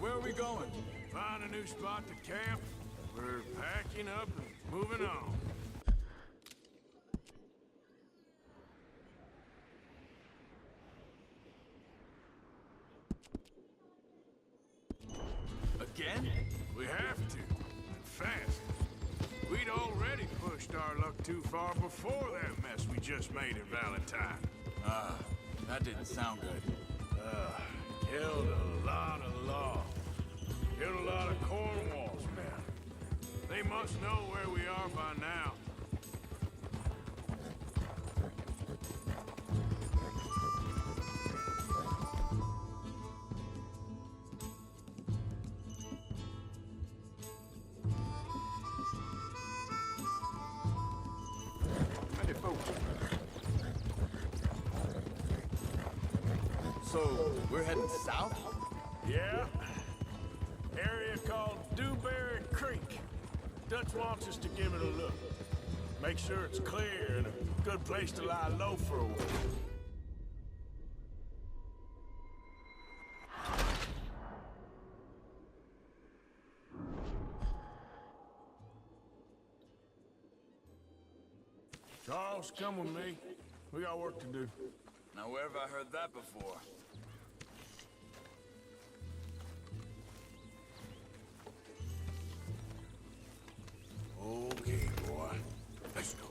where are we going? Find a new spot to camp. We're packing up and moving on. Again? We have to, and fast. We'd already pushed our luck too far before that mess we just made in Valentine. That didn't sound good. Killed a lot of law. Killed a lot of Cornwall's men. They must know where we are by now. Hey, folks. So, we're heading south? Yeah. Area called Dewberry Creek. Dutch wants us to give it a look. Make sure it's clear and a good place to lie low for a while. Charles, come with me. We got work to do. Now, where have I heard that before? Okay, boy. Let's go.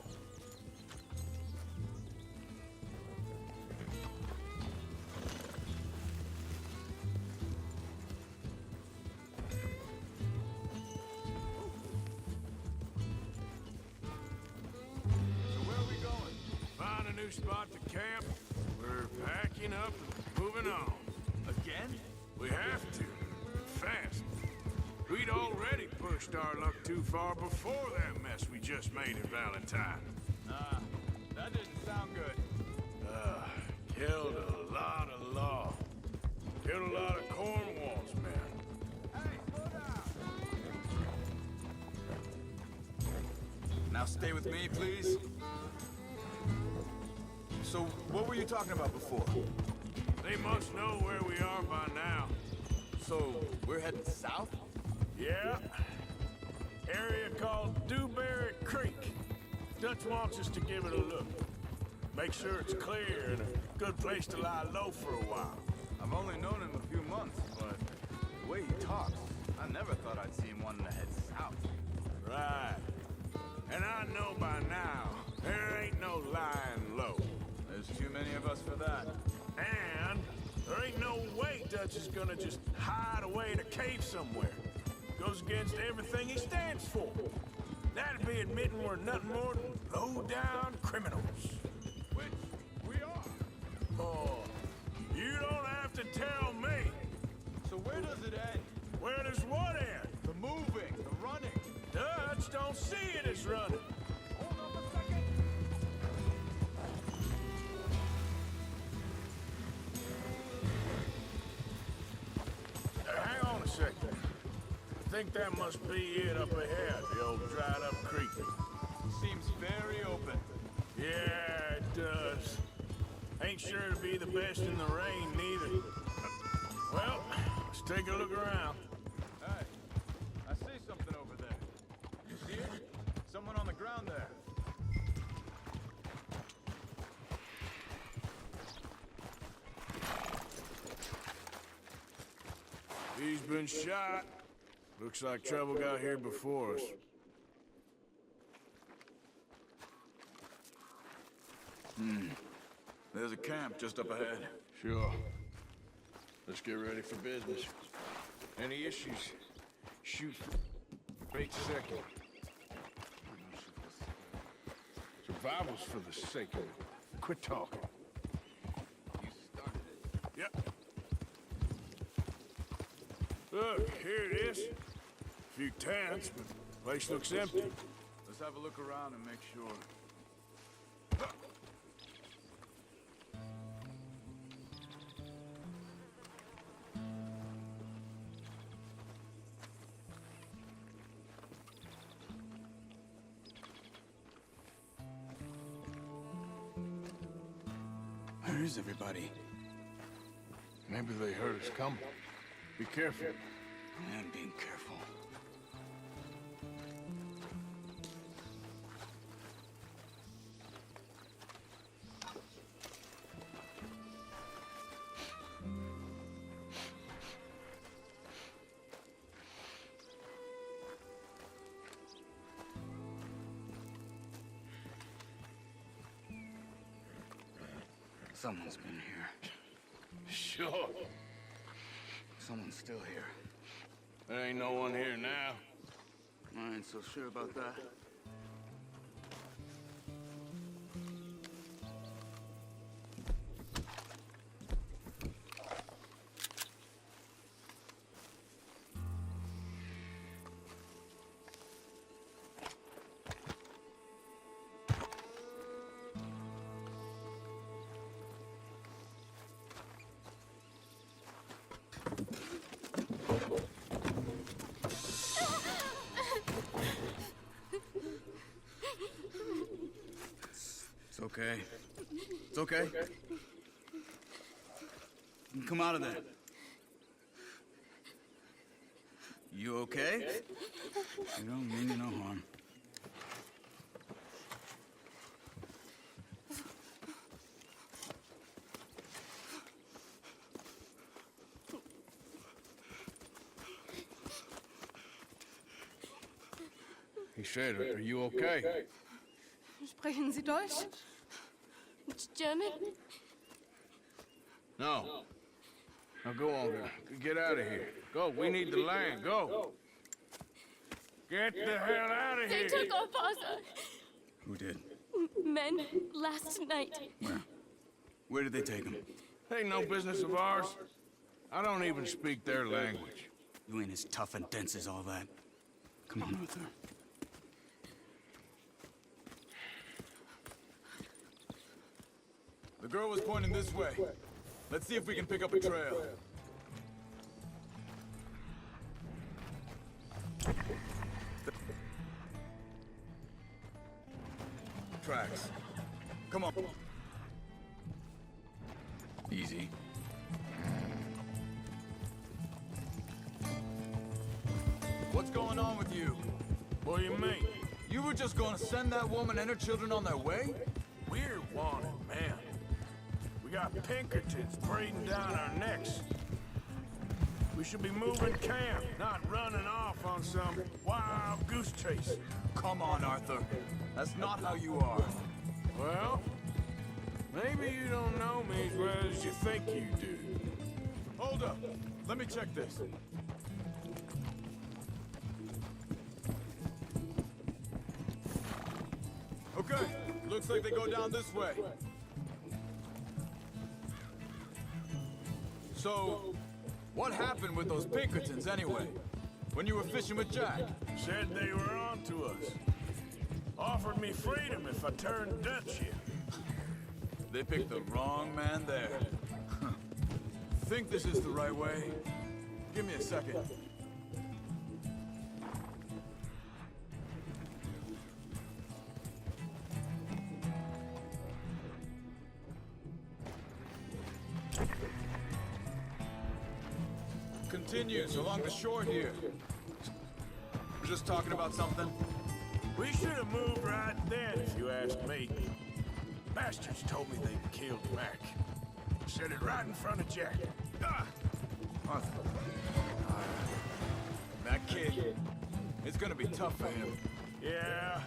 So where are we going? Find a new spot to camp. We're packing up and moving on. Again? We have to. Fast. We'd already pushed our luck too far before that mess we just made in Valentine. That didn't sound good. Killed a lot of law. Killed a lot of Cornwall's men. Hey, slow down! Now stay with me, please. So, what were you talking about before? They must know where we are by now. So, we're heading south? Yeah. Area called Dewberry Creek. Dutch wants us to give it a look. Make sure it's clear and a good place to lie low for a while. I've only known him a few months, but the way he talks, I never thought I'd see him wanting to head south. Right. And I know by now, there ain't no lying low. There's too many of us for that. And there ain't no way Dutch is gonna just hide away in a cave somewhere. Goes against everything he stands for. That'd be admitting we're nothing more than low-down criminals. Which we are. Oh, you don't have to tell me. So where does it end? Where does what end? The moving, the running. Dutch don't see it as running. Hold on a second. Hang on a second. I think that must be it up ahead, the old dried-up creek. Seems very open. Yeah, it does. Ain't sure to be the best in the rain, neither. Well, let's take a look around. Hey, I see something over there. You see it? Someone on the ground there. He's been shot. Looks like trouble got here before us. There's a camp just up ahead. Sure. Let's get ready for business. Any issues? Shoot. Wait a second. Survival's for the sake of it. Quit talking. You started it. Yep. Look, here it is. A few tents, but the place looks empty. Let's have a look around and make sure. Where is everybody? Maybe they heard us coming. Be careful. I'm being careful. Someone's been here. Sure. Someone's still here. There ain't no one here now. I ain't so sure about that. It's okay. It's okay. You can come out of there. You okay? You don't mean you no harm. He said, are you okay? Sprechen Sie Deutsch? German? No. Now go on, girl. Get out of here. Go, we need the land. Go. Get the hell out of They here. took our father. Who did? Men last night. Where? Where did they take him? Ain't no business of ours. I don't even speak their language. You ain't as tough and dense as all that. Come on, Arthur. The girl was pointing this way. Let's see if we can pick up a trail. Tracks. Come on. Easy. What's going on with you? What do you mean? You were just gonna send that woman and her children on their way? We're wanted, man. We got Pinkertons breathing down our necks. We should be moving camp, not running off on some wild goose chase. Come on, Arthur. That's not how you are. Well, maybe you don't know me as well as you think you do. Hold up. Let me check this. Okay. Looks like they go down this way. So, what happened with those Pinkertons anyway? When you were fishing with Jack? Said they were on to us. Offered me freedom if I turned Dutch here. They picked the wrong man there. Think this is the right way? Give me a second. Continues along the shore here. We're just talking about something. We should have moved right then, if you ask me. Bastards told me they'd killed Mac. Said it right in front of Jack. Ah! Arthur. That kid, it's gonna be tough for him. Yeah,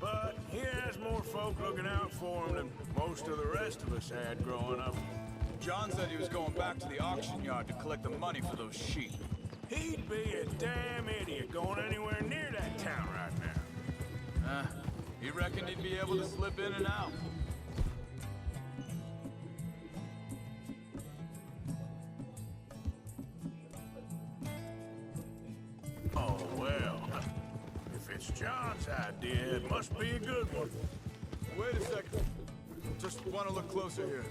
but he has more folk looking out for him than most of the rest of us had growing up. John said he was going back to the auction yard to collect the money for those sheep. He'd be a damn idiot going anywhere near that town right now. He reckoned he'd be able to slip in and out. Oh, well. If it's John's idea, it must be a good one. Wait a second. Just want to look closer here.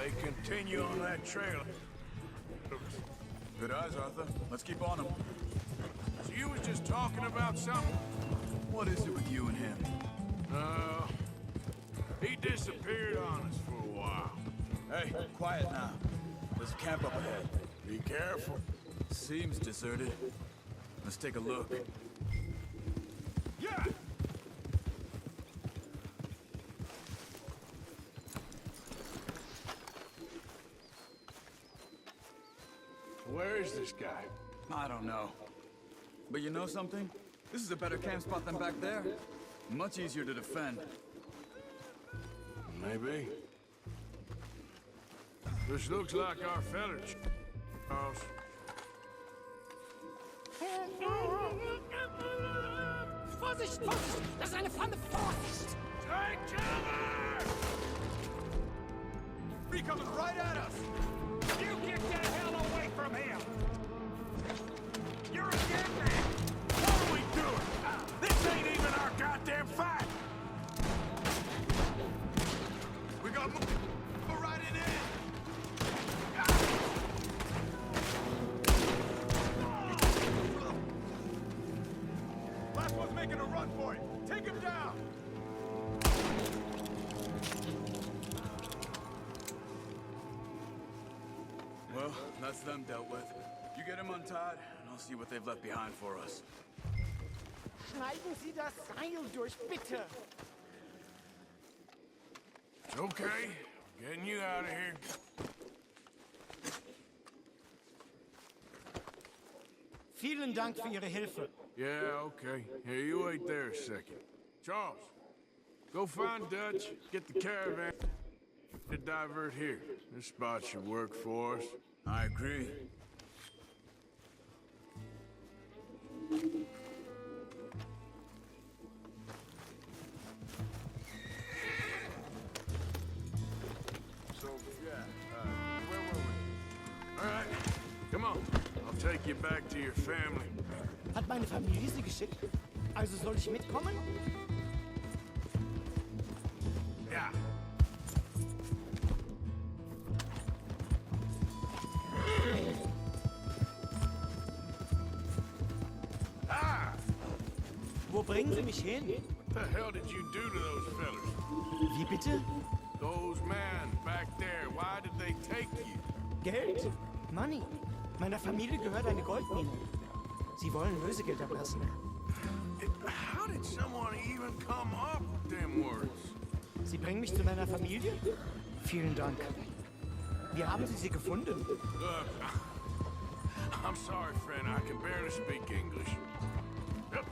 They continue on that trail. Good eyes, Arthur. Let's keep on him. So you was just talking about something? What is it with you and him? He disappeared on us for a while. Hey, quiet now. There's a camp up ahead. Be careful. Seems deserted. Let's take a look. Yeah! Where is this guy? I don't know. But you know something? This is a better camp spot than back there. Much easier to defend. Maybe. This looks like our fella, Charles. Vorsicht, Vorsicht! Das ist eine Pfanne! Vorsicht! Take cover! Free coming right at us! You get the hell away from him! You're a dead man! What are we doing? This ain't even our goddamn fight! We got more riding in! Last one's making a run for it! Take him down! Well, that's them dealt with. You get them untied, and I'll see what they've left behind for us. Schneiden Sie das Seil durch, bitte! It's okay. Getting you out of here. Vielen Dank für Ihre Hilfe. Yeah, okay. Here, you wait there a second. Charles, go find Dutch, get the caravan to divert here. This spot should work for us. I agree. So, yeah, where were we? All right, come on. I'll take you back to your family. Hat meine Familie Sie geschickt? Also soll ich mitkommen? Yeah. Ah! Wo bringen Sie mich hin? What the hell did you do to those fellas? Wie bitte? Those men back there, why did they take you? Geld? Money. Meiner Familie gehört eine Goldmine. Sie wollen Lösegeld erlassen. How did someone even come up with them words? Sie bringen mich zu meiner Familie? Vielen Dank. Wie haben Sie sie gefunden? Look, I'm sorry, friend. I can barely speak English. Yep.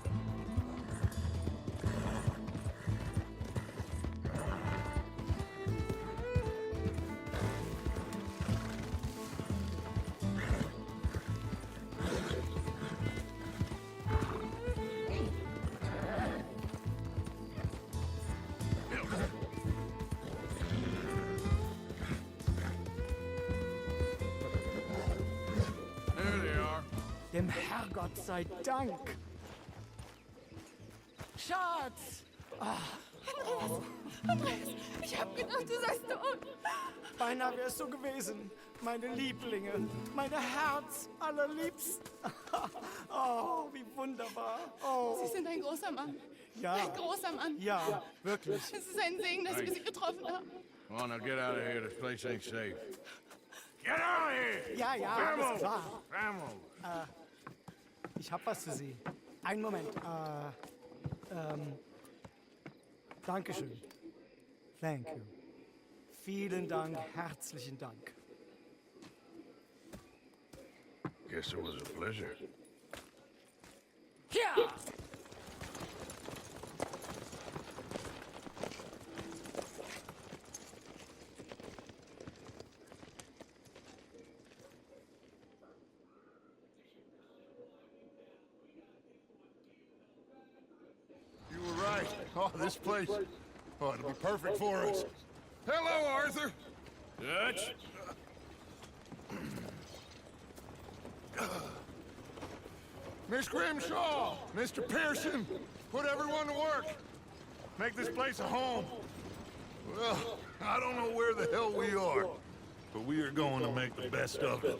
There they are. Dem Herrgott sei Dank. Schatz! Andreas, ich hab gedacht, du seist tot. Beinahe wär's so gewesen. Meine Lieblinge, meine Herz allerliebsten. Oh, wie wunderbar. Oh, Sie sind ein großer Mann. ja, Ein großer Mann. ja, wirklich. Es ist ein Segen, dass wir Sie getroffen haben. Come on, now get out of here. This place ain't safe. Get out of here! Ja, ja, alles klar. Vamos! Ich hab was für Sie. Einen Moment. Dankeschön. Thank you. Vielen Dank, herzlichen Dank. Guess it was a pleasure. Ja! You were right. Oh, this place. Oh, it'll be perfect for us. Hello, Arthur. Dutch? Miss Grimshaw, Mr. Pearson, put everyone to work. Make this place a home. Well, I don't know where the hell we are, but we are going to make the best of it.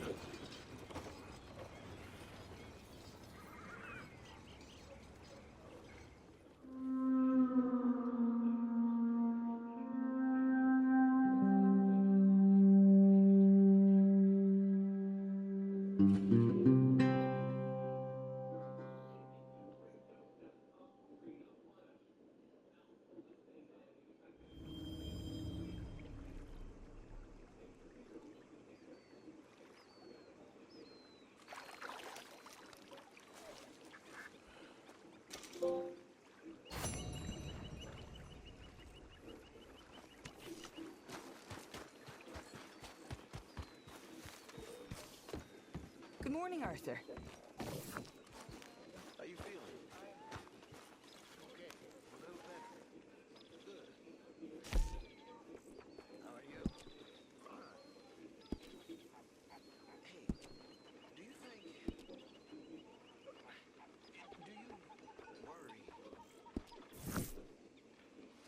Good morning, Arthur. How you feeling? Okay, a little better. Good. How are you? Fine. Hey, do you think... Do you worry?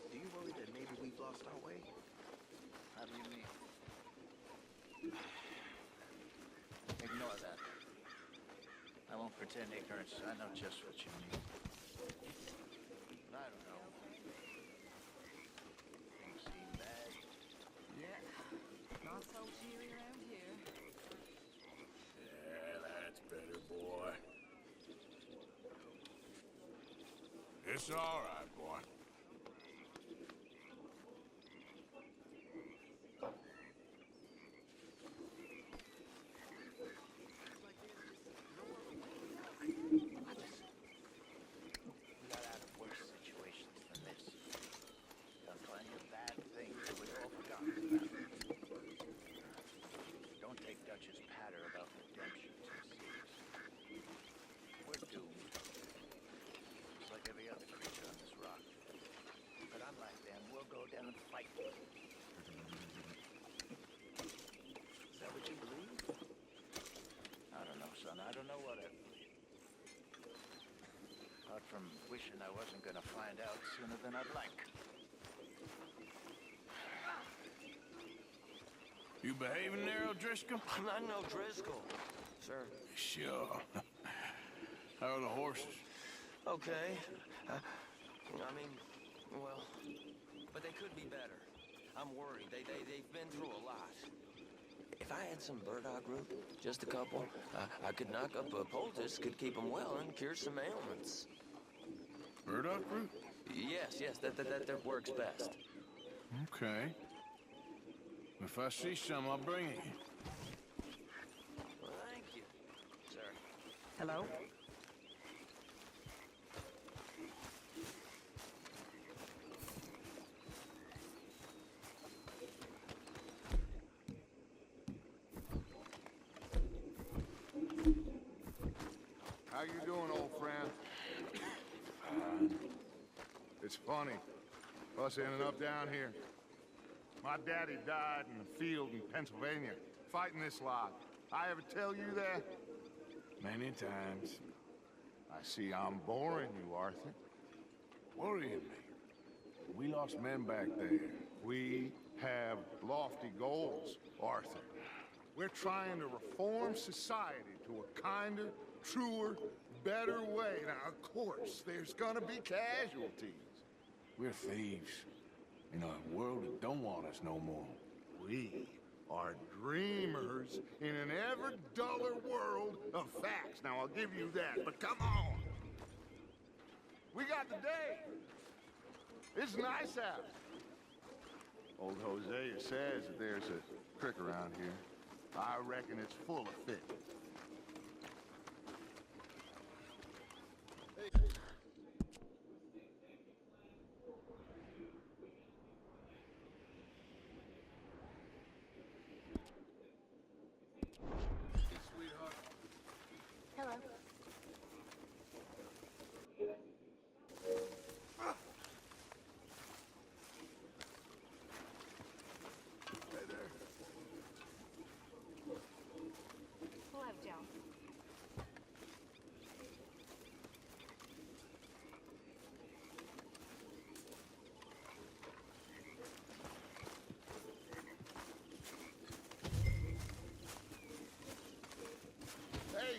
Do you worry that maybe we've lost our way? How do you mean? Ignore that. I won't pretend ignorance. I know just what you mean. I don't know. Things seem bad. Yeah. Not so cheery around here. Yeah, that's better, boy. It's all right, boy. We got out of worse situations than this. Done plenty of bad things that we've all forgotten about. Don't take Dutch's patter about redemption too seriously. We're doomed. Just like every other creature on this rock. But unlike them, we'll go down and fight. Is that what you believe? I don't know, son. I don't know what I believe. Apart from wishing I wasn't gonna find out sooner than I'd like. You behaving there, O'Driscoll? I'm not no Driscoll, sir. Sure. How are the horses? Okay. I mean, well, but they could be better. I'm worried. They've been through a lot. If I had some burdock root, just a couple, I could knock up a poultice, could keep them well, and cure some ailments. Burdock root? Yes, that works best. Okay. If I see some, I'll bring it you. Well, thank you, sir. Hello? How you doing, old friend? It's funny, us ending up down here. My daddy died in the field in Pennsylvania, fighting this lot. I ever tell you that? Many times. I see I'm boring you, Arthur. Worrying me. We lost men back there. We have lofty goals, Arthur. We're trying to reform society to a kinder, truer, better way. Now, of course, there's gonna be casualties. We're thieves. In a world that don't want us no more. We are dreamers in an ever duller world of facts. Now, I'll give you that, but come on. We got the day. It's nice out. Old Hosea says that there's a creek around here. I reckon it's full of fish. Hello. Hello, Joe. Hey,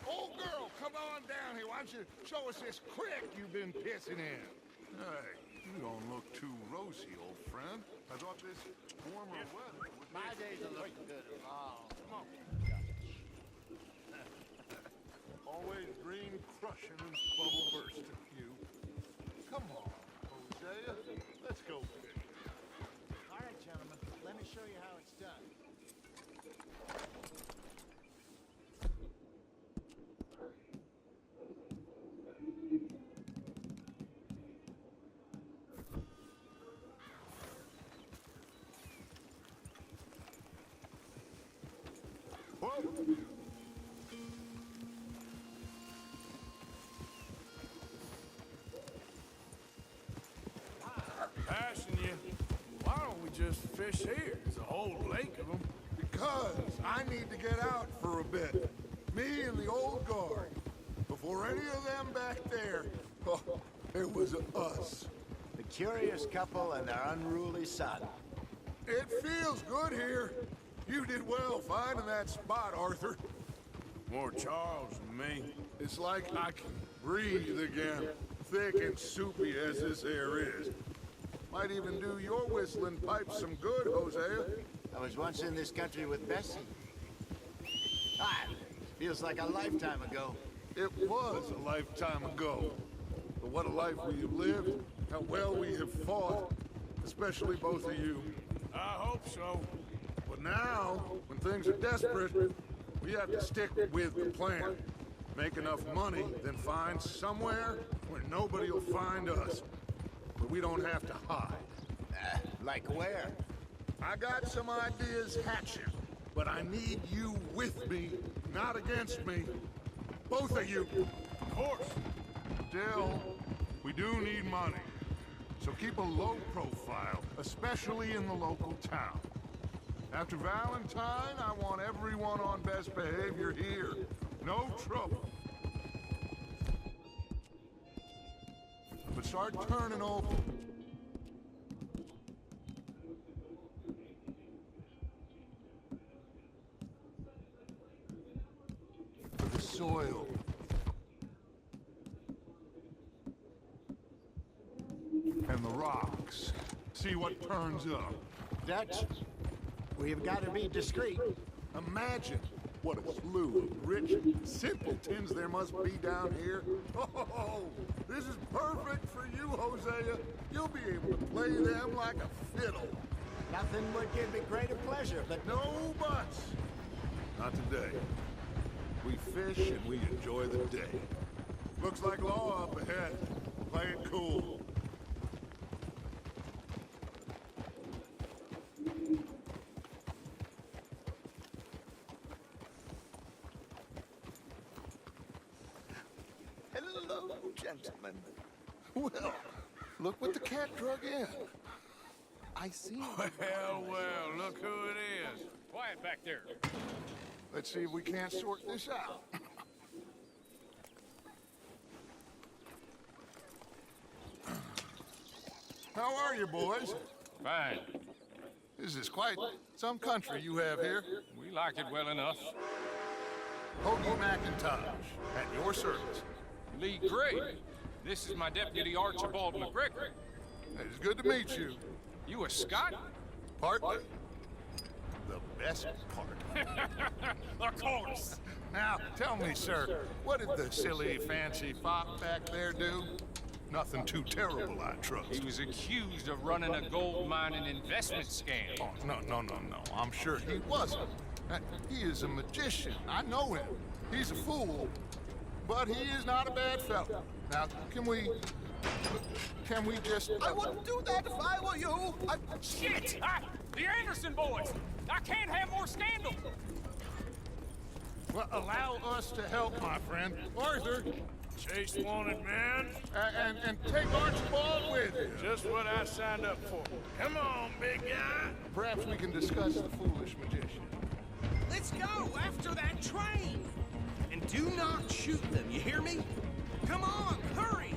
old girl, come on down here. Why don't you show us this creek you've been pissing in? Hey, you don't look too rosy, old friend. I thought this warmer weather would My days are looking good and long. Come on. always green crushing and bubble bursting. You. Come on, Hosea. Let's go fishing. All right, gentlemen. Let me show you how it's done. Whoa! just fish here? There's a whole lake of them. Because I need to get out for a bit. Me and the old guard. Before any of them back there, oh, it was us. The curious couple and their unruly son. It feels good here. You did well finding that spot, Arthur. More Charles than me. It's like I can breathe again, thick and soupy as this air is. Might even do your whistling pipes some good, Hosea. I was once in this country with Bessie. Ah, feels like a lifetime ago. It was a lifetime ago. But what a life we have lived, how well we have fought, especially both of you. I hope so. But now, when things are desperate, we have to stick with the plan. Make enough money, then find somewhere where nobody will find us. Where we don't have to hide. Like where? I got some ideas hatching, but I need you with me, not against me. Both of you. Of course. Still, we do need money. So keep a low profile, especially in the local town. After Valentine, I want everyone on best behavior here. No trouble. But start turning over. The soil. And the rocks. See what turns up. Dutch, we've got to be discreet. Imagine what a slew of rich simpletons there must be down here. Oh, this is perfect for you, Hosea. You'll be able to play them like a fiddle. Nothing would give me greater pleasure, but No buts. Not today. We fish and we enjoy the day. Looks like law up ahead. Play it cool. hello, gentlemen. Well, look what the cat drug in. I see. Well, look who it is. Quiet back there. Let's see if we can't sort this out. How are you, boys? Fine. This is quite some country you have here. We like it well enough. Hoagie McIntosh, at your service. Lee Gray. This is my deputy Archibald McGregor. It's good to meet you. You a Scot? Partly. The best part. Of course. Now, tell me, sir, what did the silly, fancy fop back there do? Nothing too terrible, I trust. He was accused of running a gold mining investment scam. Oh, no. I'm sure he wasn't. He is a magician. I know him. He's a fool. But he is not a bad fellow. Now, can we just... I wouldn't do that if I were you. Shit! The Anderson boys! I can't have more scandal! Well, allow us to help, my friend. Arthur, Chase wanted man. and take Archibald with you. Just what I signed up for. Come on, big guy. Perhaps we can discuss the foolish magician. Let's go after that train. And do not shoot them, you hear me? Come on, hurry.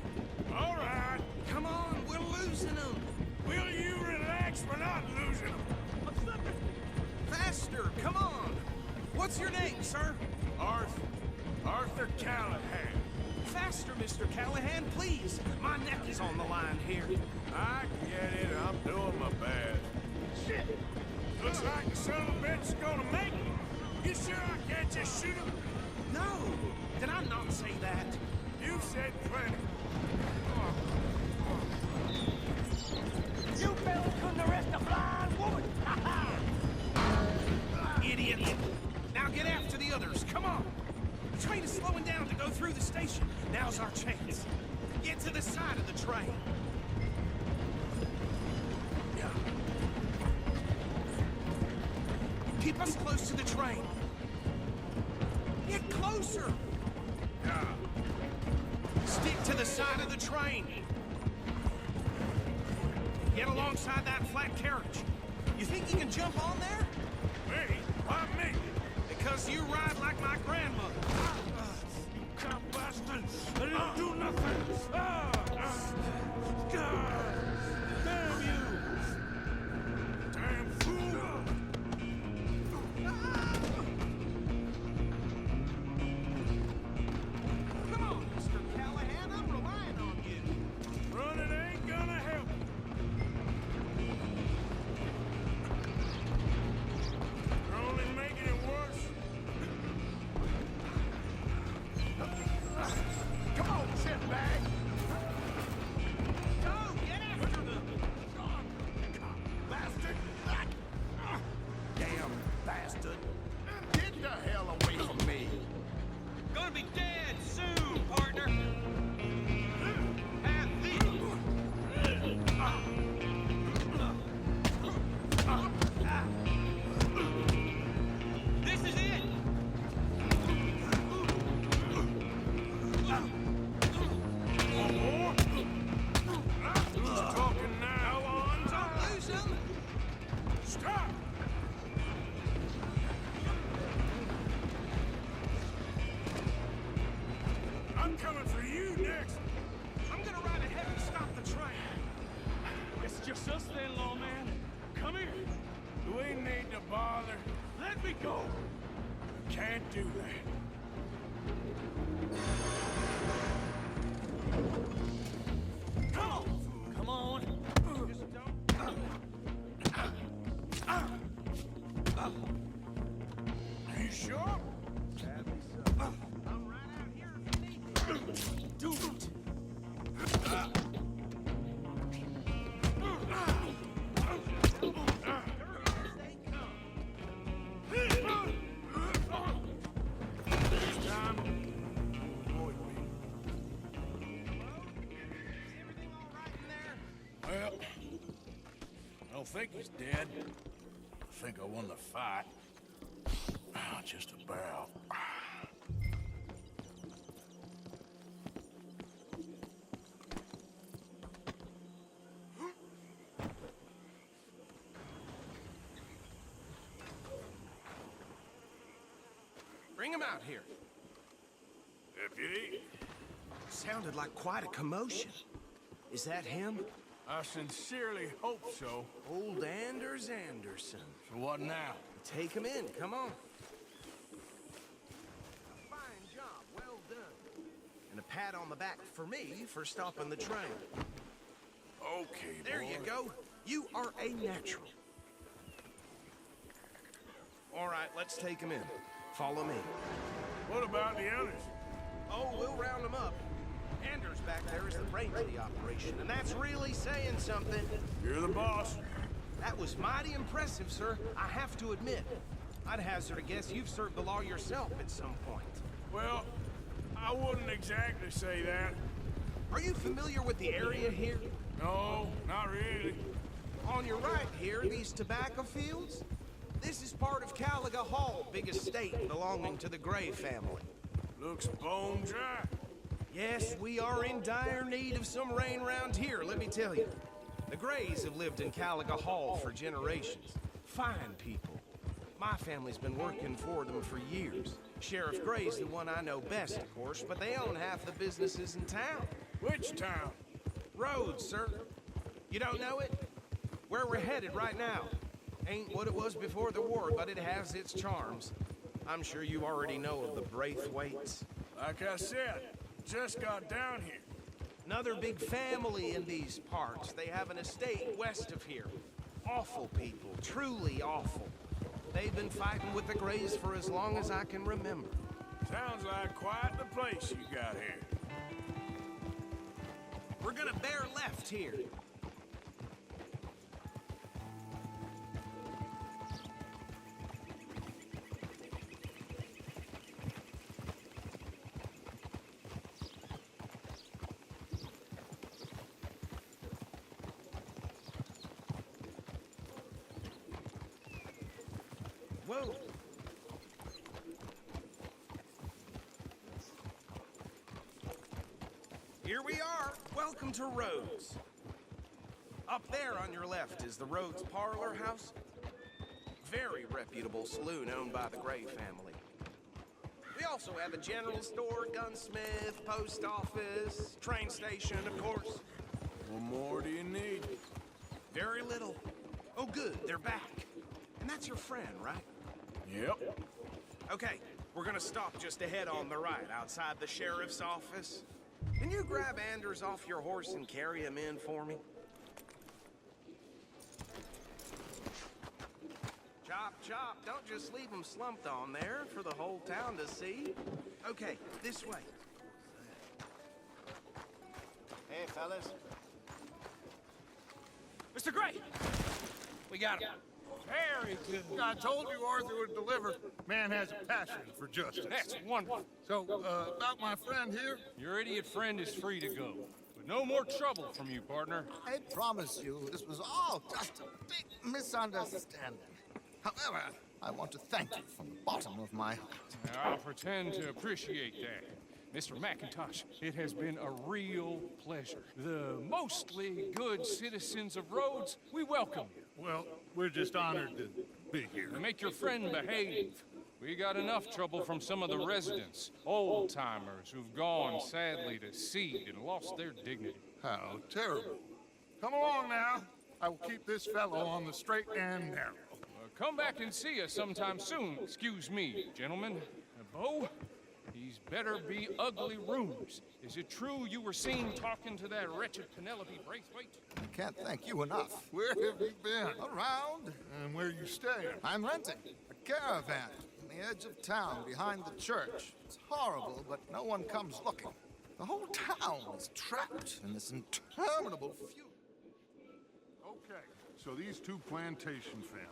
All right. Come on, we're losing them. Will you relax? We're not losing them. Faster, come on. What's your name, sir? Arthur Callahan. Faster, Mr. Callahan, please. My neck is on the line here. I get it. I'm doing my best. Shit! Looks like the son of a bitch is gonna make it. You sure I can't just shoot him? No, did I not say that? You said plenty. You fellas couldn't arrest a blind woman! Idiot! Now get after the others, come on! The train is slowing down to go through the station. Now's our chance. Get to the side of the train. Yeah. Keep us close to the train. Get closer! Yeah. Stick to the side of the train. Get alongside that flat carriage. You think you can jump on there? Me? Why me? Because you ride like my grandmother. You cop bastard! I didn't do nothing! God! Damn you! Damn fool! Come on, Mr. Callahan, I'm relying on you. Running ain't gonna help. You're only making it worse. Come on, shitbag! Go, get after them! Bastard! Damn bastard. Get the hell away from me! Gonna be dead soon, partner. Have these. This is it. Who's talking now? Go on, don't lose them. Stop! I'm coming for you next. I'm gonna ride ahead and stop the train. It's just us then, lawman. Come here. We need to bother. Let me go. Can't do that. Come on. Come on. Just don't. You sure? I'm right out here if you need me. Do it. They come. This time, avoid me. Is everything all right in there? Well, I don't think he's dead. I think I won the fight. Just about. Bring him out here. Deputy, Sounded like quite a commotion. Is that him? I sincerely hope so. Old Anders Anderson. So what now? Take him in, come on. A fine job, well done. And a pat on the back for me for stopping the train. Okay, There boy. you go. You are a natural. All right, let's take him in. Follow me. What about the others? Oh, we'll round them up. Anders back there is the brains of the operation, and that's really saying something. You're the boss. That was mighty impressive, sir. I have to admit. I'd hazard a guess you've served the law yourself at some point. Well, I wouldn't exactly say that. Are you familiar with the area here? No, not really. On your right here, these tobacco fields? This is part of Caliga Hall, big estate belonging to the Gray family. Looks bone dry. Yes, we are in dire need of some rain round here, let me tell you. The Grays have lived in Caliga Hall for generations. Fine people. My family's been working for them for years. Sheriff Gray's the one I know best, of course, but they own half the businesses in town. Which town? Rhodes, sir. You don't know it? Where we're headed right now. Ain't what it was before the war, but it has its charms. I'm sure you already know of the Braithwaites. Like I said, just got down here. Another big family in these parts. They have an estate west of here. Awful people, truly awful. They've been fighting with the Grays for as long as I can remember. Sounds like quite the place you got here. We're gonna bear left here. Whoa. Here we are. Welcome to Rhodes. Up there on your left is the Rhodes Parlor House. very reputable saloon owned by the Gray family. We also have a general store, gunsmith, post office, train station, of course. What more do you need? Very little. Oh, good, they're back. And that's your friend, right? Yep. Okay, we're gonna stop just ahead on the right, outside the sheriff's office. Can you grab Anders off your horse and carry him in for me? Chop, chop, don't just leave him slumped on there for the whole town to see. Okay, this way. Hey, fellas. Mr. Gray! We got him. Very good. I told you Arthur would deliver. Man has a passion for justice. That's wonderful. So, about my friend here? Your idiot friend is free to go. But no more trouble from you, partner. I promise you, this was all just a big misunderstanding. However, I want to thank you from the bottom of my heart. Now, I'll pretend to appreciate that. Mr. McIntosh, it has been a real pleasure. The mostly good citizens of Rhodes, we welcome you. Well, we're just honored to be here. And make your friend behave. We got enough trouble from some of the residents, old-timers who've gone, sadly, to seed and lost their dignity. How terrible. Come along now. I will keep this fellow on the straight and narrow. Come back and see us sometime soon. Excuse me, gentlemen. Bo, these better be ugly rumors. Is it true you were seen talking to that wretched Penelope Braithwaite? I can't thank you enough. Where have you been? Around. And where you staying? I'm renting a caravan on the edge of town behind the church. It's horrible, but no one comes looking. The whole town is trapped in this interminable feud. Okay, so these two plantation families.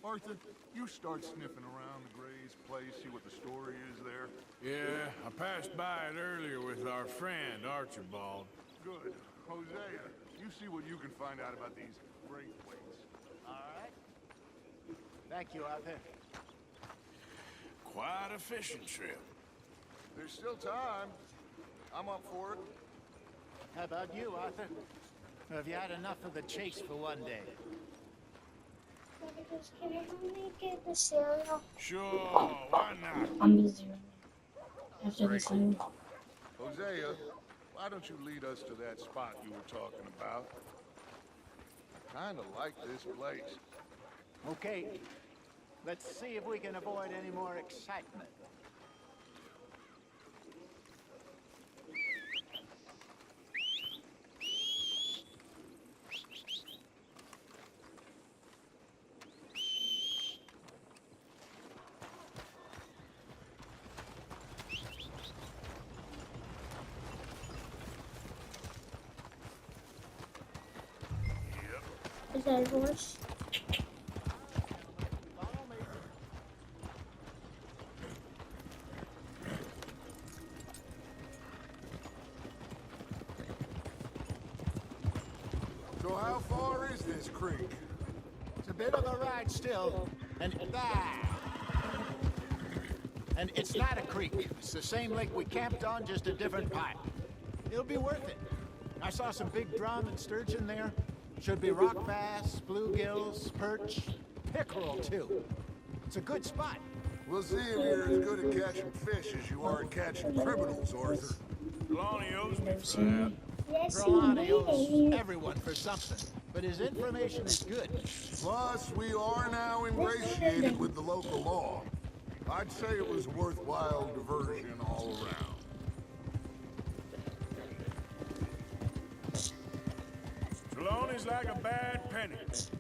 Arthur, you start sniffing around the Gray's place, see what the story is there. Yeah, I passed by it earlier with our friend, Archibald. Good. Hosea, you see what you can find out about these Braithwaites. All right. Thank you, Arthur. Quite a fishing trip. There's still time. I'm up for it. How about you, Arthur? Or have you had enough of the chase for one day? Can I help me get the cereal? Sure, why not? I'm busy right now. After Great. the cereal. Hosea, why don't you lead us to that spot you were talking about? I kinda like this place. Okay. Let's see if we can avoid any more excitement. Is that a horse? So how far is this creek? It's a bit of a ride still, and and it's not a creek. It's the same lake we camped on, just a different part. It'll be worth it. I saw some big drum and sturgeon there. Should be rock bass, bluegills, perch, pickerel too. It's a good spot. We'll see if you're as good at catching fish as you are at catching criminals, Arthur. Lonnie owes me for that. Yes, Trelawney owes indeed. everyone for something, but his information is good. Plus, we are now ingratiated with the local law. I'd say it was a worthwhile diversion all around. Trelawney's like a bad penny.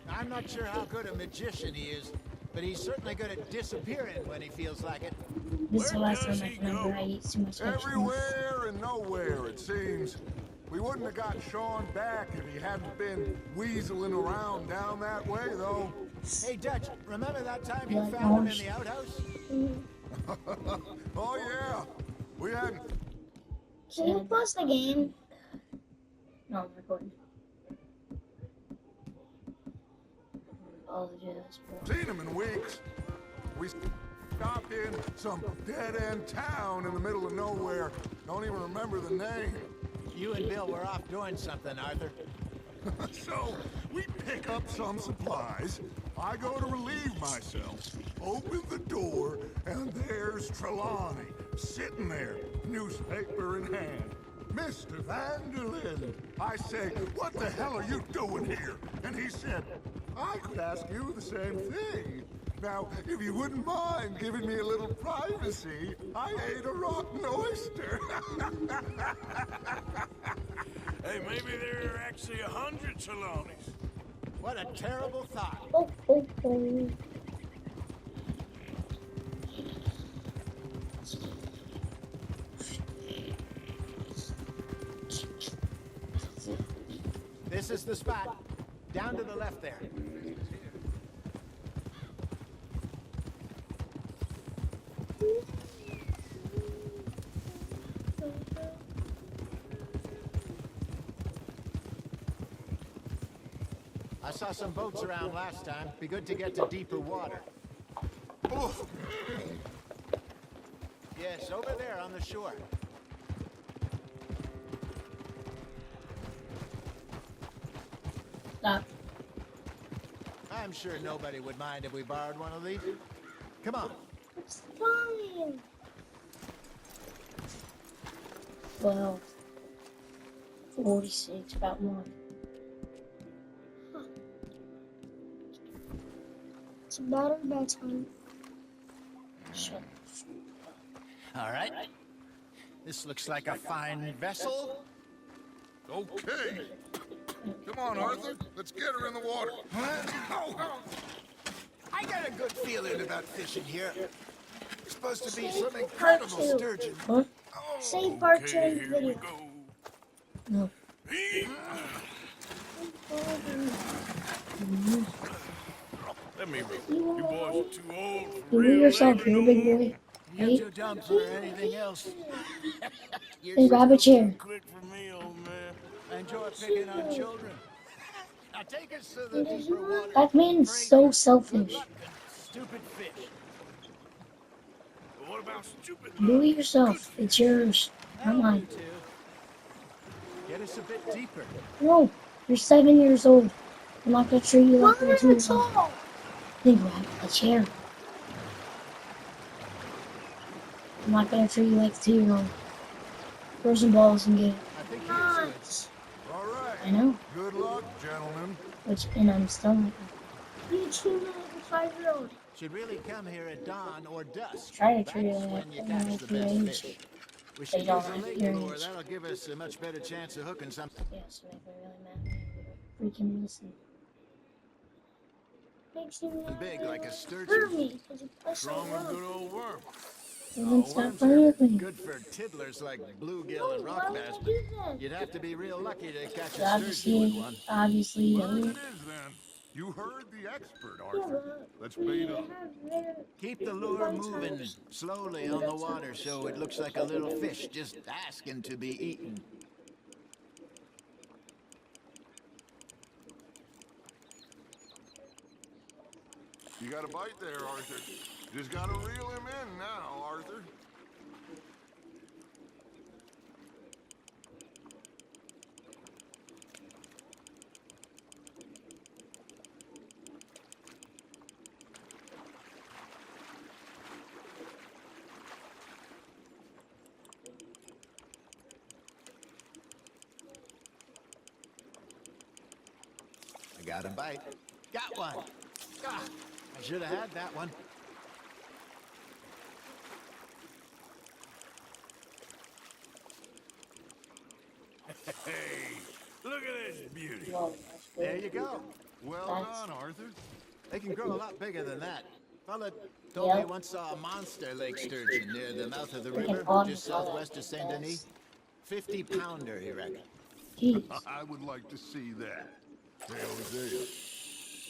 I'm not sure how good a magician he is, but he's certainly good at disappearing when he feels like it. This is the Where last does time I he can remember go? I ate too much vegetables. Everywhere and nowhere, it seems. We wouldn't have got Sean back if he hadn't been weaseling around down that way, though. Hey, Dutch, remember that time you Like found him in ours. the outhouse? Oh, yeah. We hadn't... Can you pause the game? No, I'm recording. Apologize. seen him in weeks. We stopped in some dead-end town in the middle of nowhere. Don't even remember the name. You and Bill were off doing something, Arthur. So, we pick up some supplies. I go to relieve myself, open the door, and there's Trelawney, sitting there, newspaper in hand. Mr. Van der Linde. I say, what the hell are you doing here? And he said, I could ask you the same thing. Now, if you wouldn't mind giving me a little privacy, I ate a rotten oyster. Hey, maybe there are actually 100 Trelawneys. What a terrible thought. Oh, oh, oh. This is the spot. Down to the left there. I saw some boats around last time. Be good to get to deeper water. Oof. Yes, over there on the shore. Stop. I'm sure nobody would mind if we borrowed one of these. Come on. It's fine. Well, 46, about one. Huh. It's about our bedtime. Shut All right. This looks like a fine vessel. Okay. Come on, Arthur. Let's get her in the water. I got a good feeling about fishing here. It's supposed to be some incredible sturgeon. Huh? Save part 2 in the Here we video. go. No. Let me read. You boys are too old for Do it real yourself, labor you're a no big more. boy. You're Right? too dumb for anything else. Then grab a chair. Quick for me, old man. Enjoy picking on children. Now take us to the deeper water. That man's so selfish. Stupid fish. What about stupid Do it yourself. It's yours, not mine. Get us a bit deeper. No, you're 7 years old. I'm not gonna treat you like a 2-year-old. Then grab a chair. I'm not gonna treat you like a 2-year-old. Throw some balls and get it. I think it's All right. I know. Good luck, gentlemen. And I'm still like you treat me like a 5-year-old. should really come here at dawn or dusk. Try to treat it That's like when you a catch the best age. fish. We should use don't a like lake your lure. age. That'll give us a much better chance of hooking something. Yes, make me really mad. Freaking listen. Makes you mad. Big like a Hurt sturgeon. me, 'cause you push Strong so and well. good old worm. Then stop playing with me. Good for tiddlers like bluegill No, and why rock would bass, you but do that? you'd have to be real lucky to catch a sturgeon with one. Obviously, Whatever it is, then. You heard the expert, Arthur. Let's bait up. Keep the lure moving slowly on the water so it looks like a little fish just asking to be eaten. You got a bite there, Arthur. Just gotta reel him in now, Arthur. I got a bite. Got one. Ah, I should have had that one. Hey, look at this beauty. There you go. Well That's- done, Arthur. They can grow a lot bigger than that. Fella told me Yeah. he once saw a monster lake sturgeon near the mouth of the Freaking river awesome. just southwest of Saint Denis. 50-pounder, he reckoned. Jeez. I would like to see that. Hey, Hosea.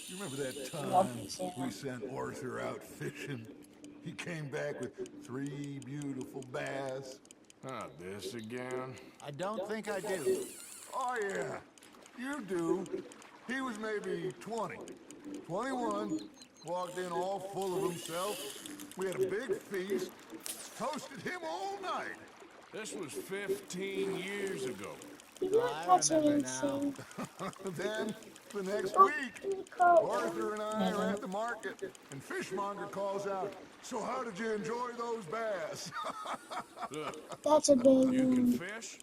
You remember that Love time this, yeah. we sent Arthur out fishing? He came back with 3 beautiful bass. Not this again. I don't think I do. Oh, yeah. You do. He was maybe 20. 21. Walked in all full of himself. We had a big feast. Toasted him all night. This was 15 years ago. Did Oh, you I catch remember anything? Then, the next Oh, week, the car. Arthur and I are Never. at the market, and Fishmonger calls out, "So how did you enjoy those bass?" Look, That's a big you can one. fish,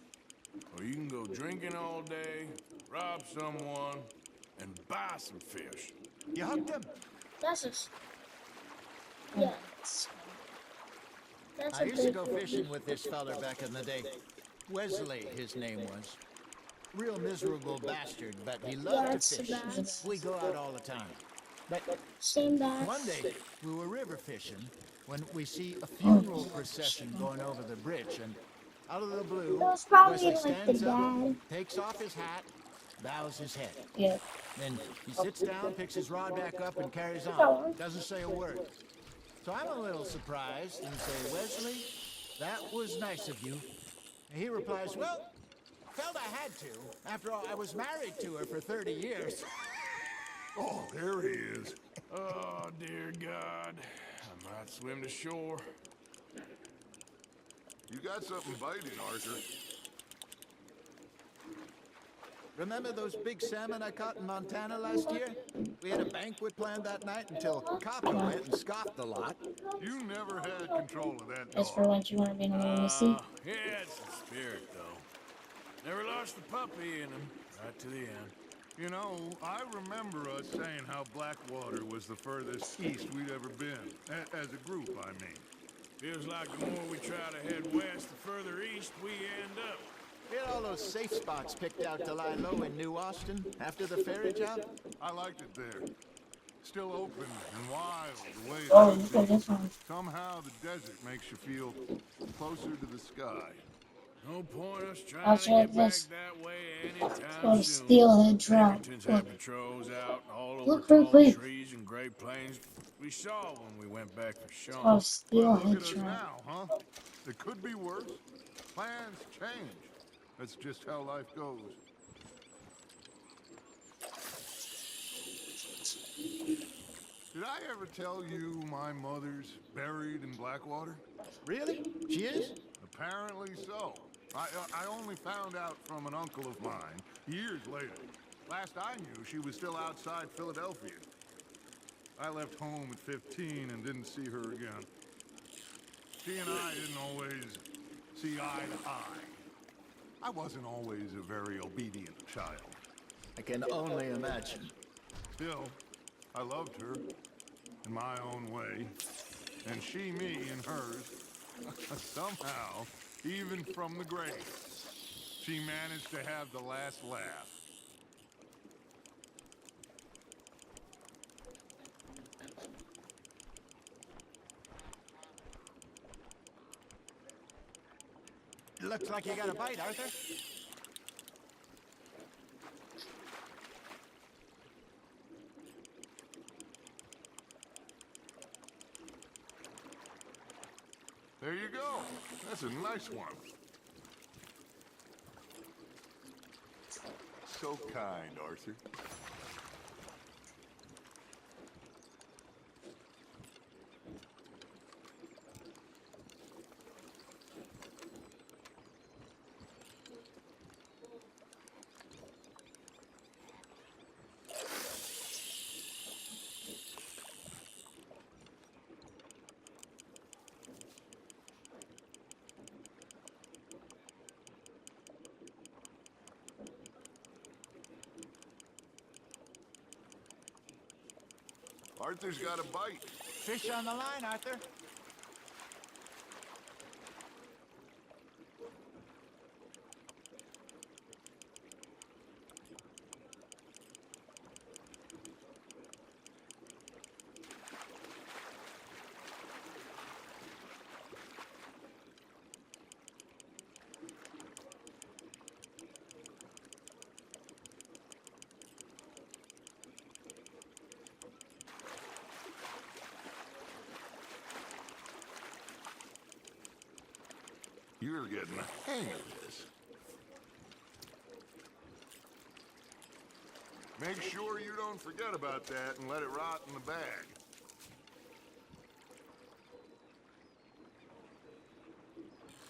or you can go drinking all day, rob someone, and buy some fish. You hooked him? That's a. Yeah. That's I a used to big go one. fishing with this feller back in the day. Wesley, his name was. Real miserable bastard, but he loved That's to fish. Sebastian. We go out all the time. But Same bass. one day, we were river fishing when we see a funeral procession going over the bridge, and out of the blue, That was probably Wesley like the stands up, dad. takes off his hat, bows his head. Yeah. Then he sits down, picks his rod back up, and carries Go on. on. Doesn't say a word. So I'm a little surprised and say, Wesley, that was nice of you. And he replies, well, felt I had to. After all, I was married to her for 30 years. Oh, there he is. Oh, dear God. I might swim to shore. You got something biting, Arthur. Remember those big salmon I caught in Montana last year? We had a banquet planned that night until Copper went and scoffed the lot. You never had control of that That's for dog. what you want to be able to see. Yeah, it's the spirit, though. Never lost the puppy in him, right to the end. You know, I remember us saying how Blackwater was the furthest east we'd ever been. As a group, I mean. Feels like the more we try to head west, the further east we end up. We had all those safe spots picked out to lie low in New Austin after the ferry job. I liked it there. Still open and wild the way it Oh, should look at be. this one. Somehow the desert makes you feel closer to the sky. No point us trying I'll to check get back this. that way Oh, anytime soon. steelhead trout. Pinkertons Look. had patrols out all over Look real tall quick. trees and Great Plains. We saw when we went back for Oh, Sean. Well, look steelhead at us trout. now, huh? It could be worse. Plans change. That's just how life goes. Did I ever tell you my mother's buried in Blackwater? Really? She is? Apparently so. I only found out from an uncle of mine years later. Last I knew, she was still outside Philadelphia. I left home at 15 and didn't see her again. She and I didn't always see eye to eye. I wasn't always a very obedient child. I can only imagine. Still, I loved her in my own way, and she me in hers. Somehow, even from the grave, she managed to have the last laugh. Looks like you got a bite, Arthur. There you go. That's a nice one. So kind, Arthur. Arthur's got a bite. Fish on the line, Arthur. You're getting the hang of this. Make sure you don't forget about that and let it rot in the bag.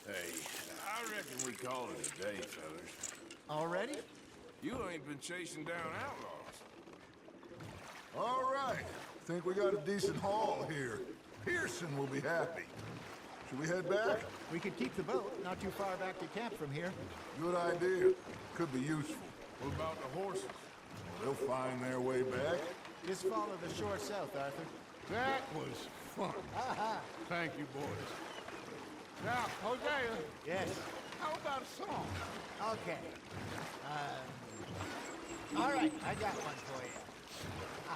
Hey, I reckon we call it a day, fellas. Already? You ain't been chasing down outlaws. All right. Think we got a decent haul here. Pearson will be happy. Should we head back? We could keep the boat not too far back to camp from here. Good idea. Could be useful. What about the horses? They'll find their way back. Just follow the shore south, Arthur. That was fun. Thank you, boys. Now, Hosea. Yes. How about a song? Okay. All right, I got one for you. I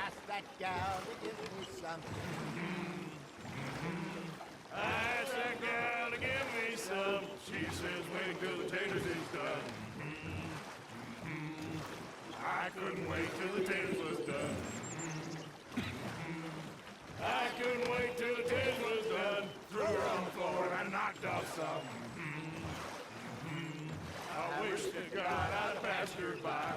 asked that gal to give me some. I asked that gal to give me some. She says wait till the taters is done. I couldn't wait till the taters was done. I couldn't wait till the taters was done. Threw her on the floor and I knocked off some. I wish to God I'd passed her by.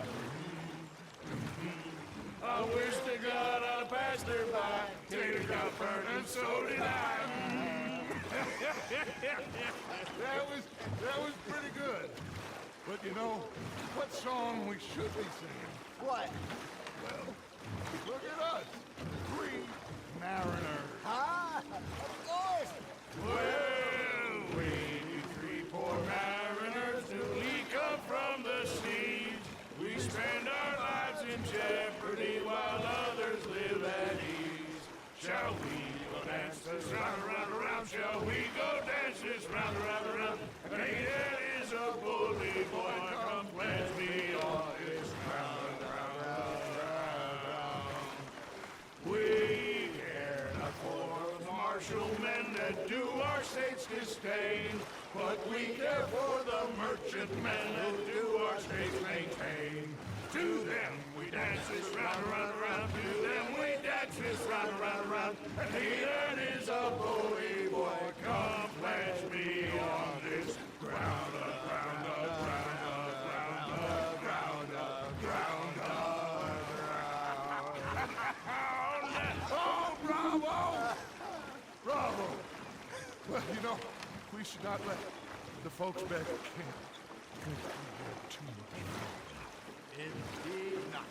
I wish to God I'd passed her by. Tater got burned and so did I. That was pretty good. But you know, what song we should be singing? What? Well, look at us. Three mariners. Ah, of course. Well, we three poor mariners newly come from the seas. We spend our lives in jeopardy while others live at ease. Shall we go dance this round, around, around? Shall we go dance this round, around, around? Naked is a bully boy, come pledge me on this round, round, round, round. We care not for the martial men that do our state's disdain, but we care for the merchant men that do our state's maintain. To them we dance this round, round, round. To them we dance this round, round, round. And he that is a bully boy, come pledge me on this ground up, ground up, ground up, ground up, ground up, ground up, ground. Oh, bravo! Bravo! Well, you know, we should not let the folks back at camp think we had too much fun. Indeed not.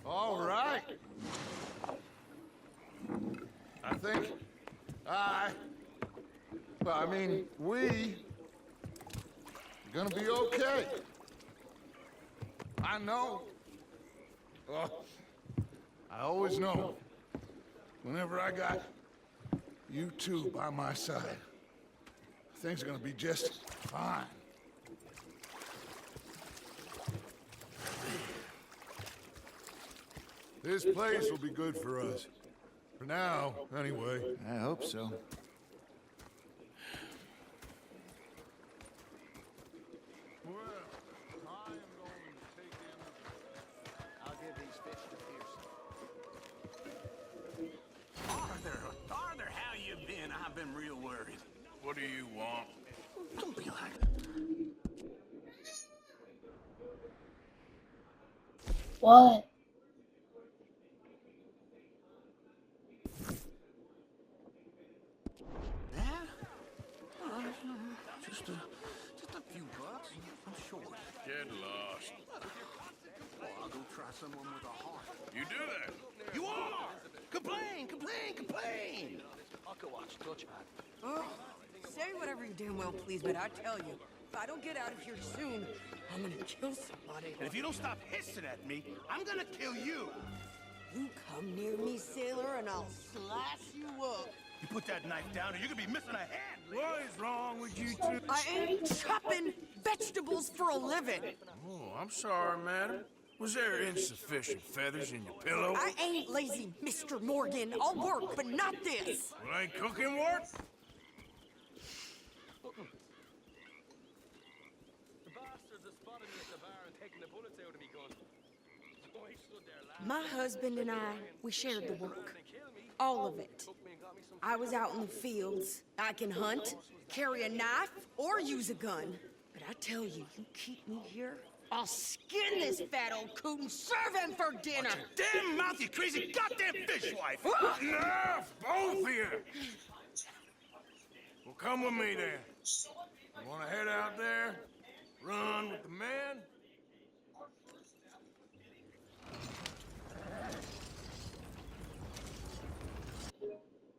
All right. I think we gonna be okay. I know. Well, I always know. Whenever I got you two by my side, things are gonna be just fine. This place will be good for us. For now, anyway. I hope so. Well, I am going to take in... I'll give these fish to Pearson. Arthur, how you been? I've been real worried. What do you want? Don't be like that. What? Yeah? Well, just a few bucks. I'm short. Get lost. Oh, I'll go try someone with a heart. You do that. You are! Complain, complain, complain! I'll go watch Dutch man. Ugh. Say whatever you damn well please, but I tell you, if I don't get out of here soon, I'm gonna kill somebody. And if you don't stop hissing at me, I'm gonna kill you! You come near me, sailor, and I'll slice you up. You put that knife down or you're gonna be missing a hand! What is wrong with you two? I ain't chopping vegetables for a living. Oh, I'm sorry, madam. Was there insufficient feathers in your pillow? I ain't lazy, Mr. Morgan. I'll work, but not this. Well, ain't cooking work? The bastards have spotted me at the bar and taken the bullets out of me gun. So I stood there laughing. My husband and I, we shared the work. All of it. I was out in the fields. I can hunt, carry a knife, or use a gun. But I tell you, you keep me here, I'll skin this fat old coot and serve him for dinner. Damn mouth, you crazy goddamn fishwife! Enough, both of you! Well, come with me then. You wanna head out there, run with the men?